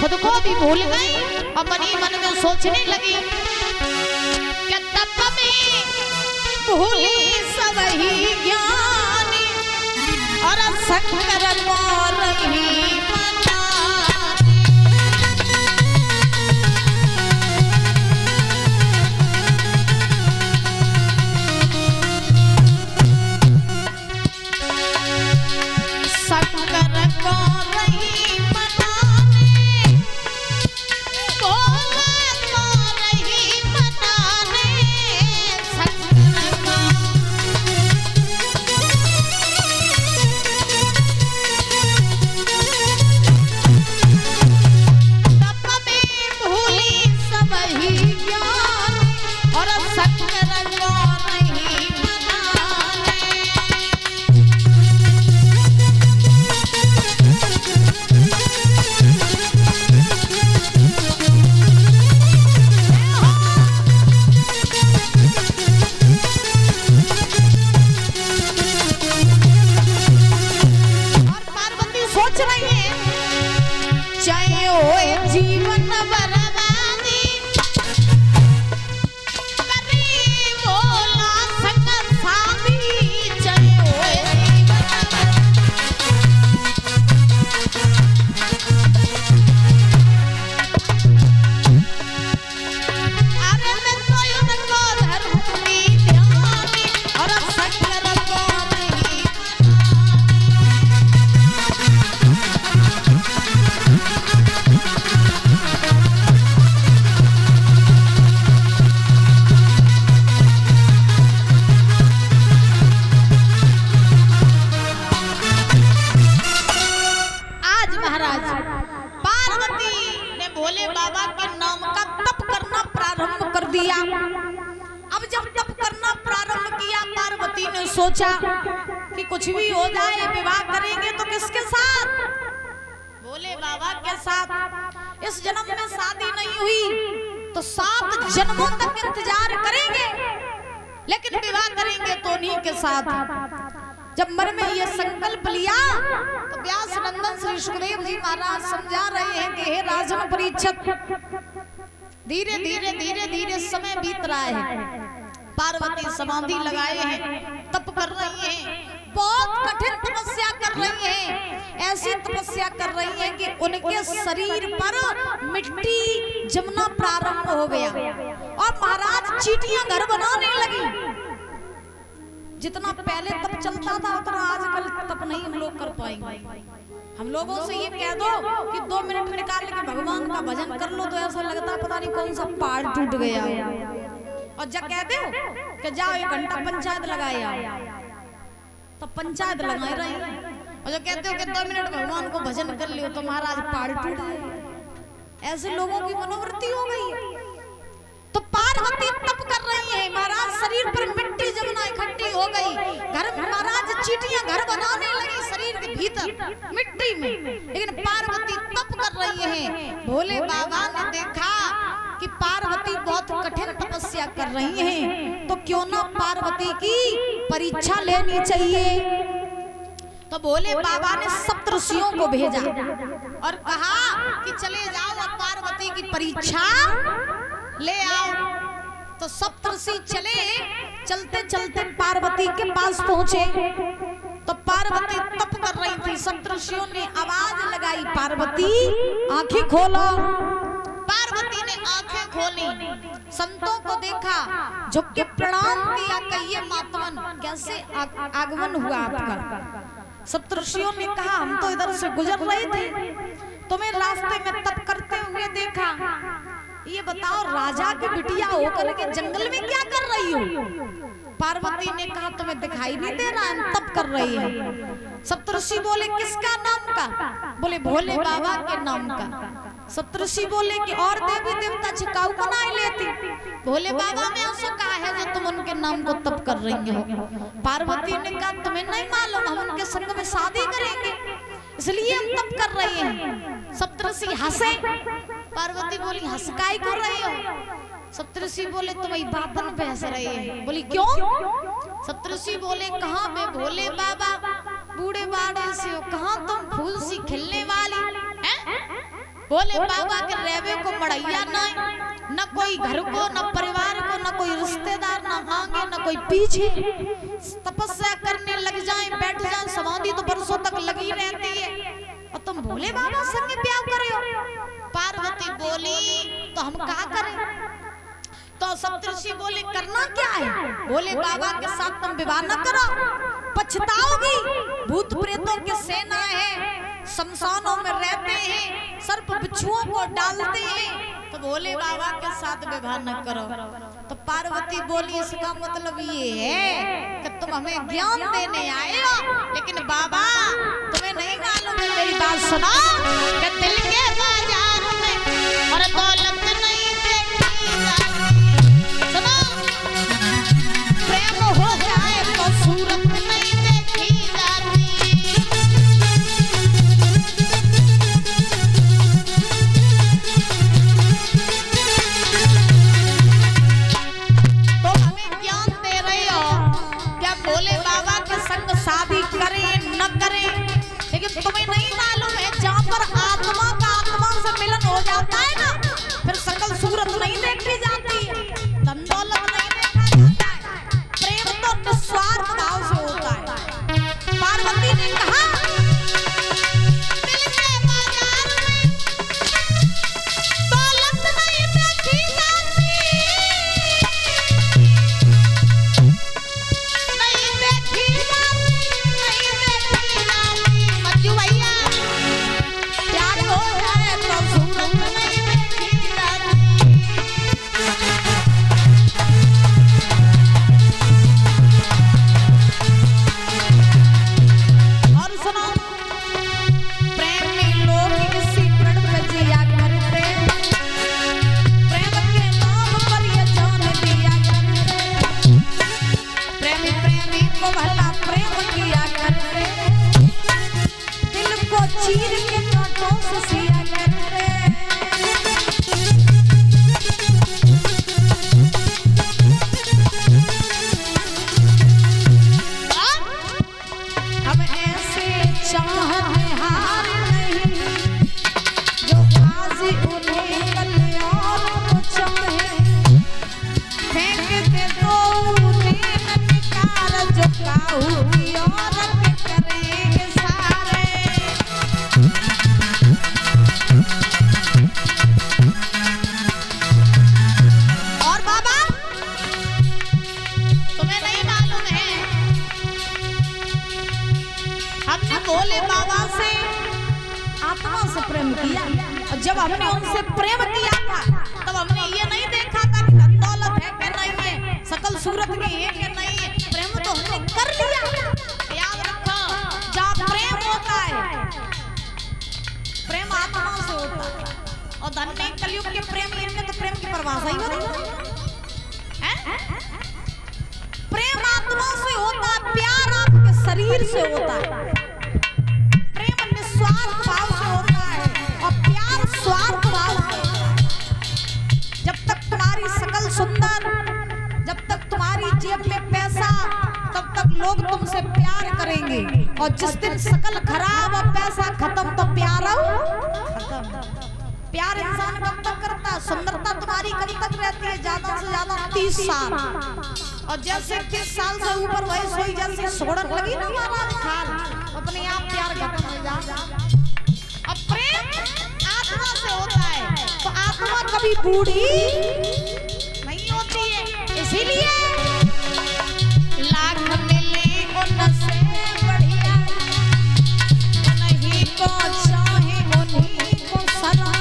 खुद को भी भूल गई और मनी मन में सोचने लगी कि तप में भूली सबही ज्ञानी और शंकर रही सोचा कि कुछ भी हो जाए विवाह करेंगे तो किसके साथ? भोले बाबा के साथ। इस जन्म में शादी नहीं हुई तो 7 जन्मों तक इंतजार करेंगे, लेकिन विवाह करेंगे तो उन्हीं के साथ। जब मन में ये संकल्प लिया तो व्यास नंदन श्री सुखदेव जी महाराज समझा रहे हैं कि हे राजन परीक्षित, धीरे धीरे धीरे धीरे समय बीत रहा है। पार्वती समाधि लगाए हैं, तप कर रही हैं, बहुत कठिन तपस्या कर रही हैं। ऐसी तपस्या कर रही हैं कि उनके शरीर पर मिट्टी जमना प्रारंभ हो गया और महाराज चींटियां घर बनाने लगी। जितना पहले तप चलता था उतना आजकल तप नहीं हम लोग कर पाएंगे। हम लोगों से ये कह दो कि 2 मिनट निकाल के भगवान का भजन कर लो तो ऐसा लगता है पता नहीं कौन सा पहाड़ टूट गया। और जब कहते हो कि जाओ 1 घंटा पंचायत लगाए आओ तो पंचायत लगाए रही। और जो कहते हो कि 2 मिनट भगवान को भजन कर लियो तो महाराज पहाड़ टूट गए। ऐसे लोगों की मनोवृत्ति हो गई। तो पार्वती तप कर रही है, महाराज शरीर पर मिट्टी जमना इकट्ठी हो गई। घर में महाराज चींटियां घर बनाने लगी शरीर के भीतर मिट्टी में, लेकिन पार्वती तप कर रही है। भोले बाबा ने देखा कि पार्वती बहुत कठिन तपस्या कर रही हैं, तो क्यों ना पार्वती की परीक्षा लेनी चाहिए। तो भोले बाबा ने सप्तऋषियों को भेजा और कहा कि चले जाओ और पार्वती की परीक्षा ले आओ। तो सप्तऋषि चले, चलते चलते पार्वती के पास पहुंचे। तो पार्वती तप कर रही थी। सप्तऋषियों ने आवाज लगाई, पार्वती आंखें खोलो। पार्वती ने आंखें खोली, संतों को देखा, झुक के प्रणाम किया, कहिए मातवन कैसे आगमन हुआ आपका। सप्तऋषियों ने कहा हम तो इधर से गुजर रहे थे, तुम्हें रास्ते में तप करते हुए देखा। ये बताओ राजा की बिटिया होकर के जंगल में क्या कर रही हो? पार्वती ने कहा तुम्हें दिखाई नहीं दे रहा, हम तप कर रही है। सप्तऋषि बोले किसका नाम का? बोले भोले बाबा के नाम का। सप्तऋषि बोले कि और देवी देवता छिकाऊ बनाए लेती, भोले बाबा ने ऐसा कहा है जो तुम उनके नाम को तप कर रही हो। पार्वती ने कहा तुम्हें नहीं मालूम, हम उनके संग में शादी करेंगे इसलिए हम तप कर रहे हैं। सप्तऋषि हंसे। पार्वती बोली हंस काहे कर रहे हो? सप्तऋषि बोले तुम्हारी बातन पे हंस रहे हैं। बोली क्यों? सप्तऋषि बोले कहाँ पे भोले बाबा बूढ़े बाड़े से हो, कहाँ तुम फूल सी खिलने वाली हैं? बोले बाबा के रेवे को मड़ैया नहीं, न कोई घर को, न परिवार को, न कोई रिश्तेदार, न आगे न कोई पीछे। तपस्या करने लग जाए, बैठ जाए, समाधि तो बरसों तक लगी रहती है, और तुम भोले बाबा संग ब्याह करे हो। पार्वती बोली तो हम क्या करें? तो सप्तऋषि बोले करना क्या है? बोले बाबा के साथ तुम विवाह न करो, पछताओगी। भूत प्रेतों की सेना है, शमशानों में रहते हैं, सर्प बिच्छुओं को डालते हैं, तो भोले बाबा के साथ विवाह न करो। तो पार्वती बोली इसका मतलब ये है कि तुम हमें ज्ञान देने आए हो, लेकिन बाबा तुम्हें नहीं मालूम है, मेरी बात सुनो कि दिल के बाजार में और दौलत नहीं देखी जाती। सुनो, प्रेम हो जाए तो सूरत नहीं देखी जाती। तो हमें ज्ञान दे रहे हो क्या भोले बाबा के संग शादी करें न करें, लेकिन तुम्हें नहीं मालूम है जहाँ पर आत्मा का आत्मा से मिलन हो जाता है ना, फिर सकल सूरत नहीं देखी जाती, धन दौलत नहीं देखा जाता है, प्रेम तो निस्वार्थ भाव से होता है। पार्वती ने कहा दिल के बाजार में दौलत नहीं देखी जाती, नहीं देखी जाती, नहीं देखी जाती। मज्जू भैया प्यार हो जाए तो सूरत नहीं देखी जाती। और सुनो, प्रेमी लोग इसी प्रण पे जिया करते, प्रेम के नाम पर ये जान दिया करते, प्रेमी प्रेमी को भला प्रेम किया करते, दिल को चीर के कांटों से सिया करते। हम ऐसे चाहते हार नहीं, जो आज उन्हें कल और को चाहे, फेंक दे दो उन्हें नकार, जो काहू की औरत करेंगे सारे। और बाबा तुम्हें नहीं मालूम है, हमने भोले बाबा से आत्मा से प्रेम किया, और जब हमने उनसे प्रेम किया था तब हमने ये नहीं देखा था कि धन दौलत है कि नहीं है, सकल सूरत की है कि नहीं है, प्रेम तो हमने कर लिया। याद रखो, जहाँ प्रेम होता है, प्रेम आत्मा से होता है, और धन नहीं, कलयुग के प्रेम इनमें तो प्रेम की परिभाषा ही बदल है। प्रेम आत्मा से होता है, प्यार आपके शरीर से होता है, प्रेम निस्वार्थ भाव से होता है, और प्यार स्वार्थ भाव से होता है। जब तक तुम्हारी शकल सुंदर, जब तक तुम्हारी जेब में पैसा, तब तक लोग तुमसे प्यार करेंगे, और जिस दिन शकल खराब और पैसा खत्म तो प्यार खत्म। प्यार इंसान कब तक करता है? सुंदरता तुम्हारी कब तक रहती है? ज्यादा से ज्यादा 30 साल, और जैसे 30 साल से ऊपर वयस हुई, जैसे सोड़न लगी ना हमारा खाल, अपने आप प्यार खत्म हो जाता। अब प्रेम आत्मा से होता है, तो आत्मा कभी बूढ़ी नहीं होती है, इसीलिए लाख मिले उनसे बढ़िया, नहीं को चाहे उन्हीं को सलाम।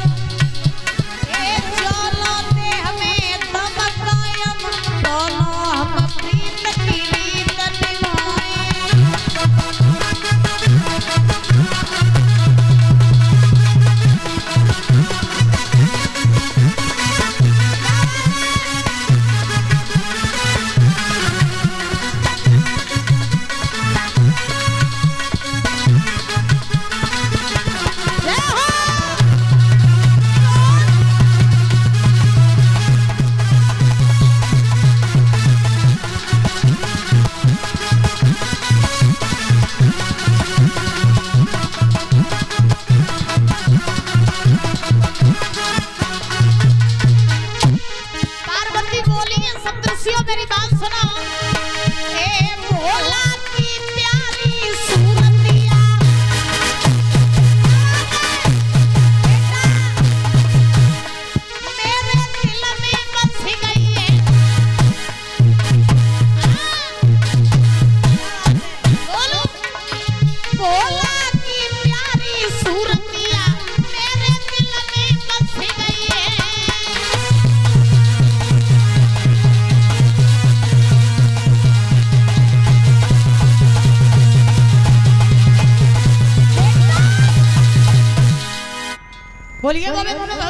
बोलिए गोविंद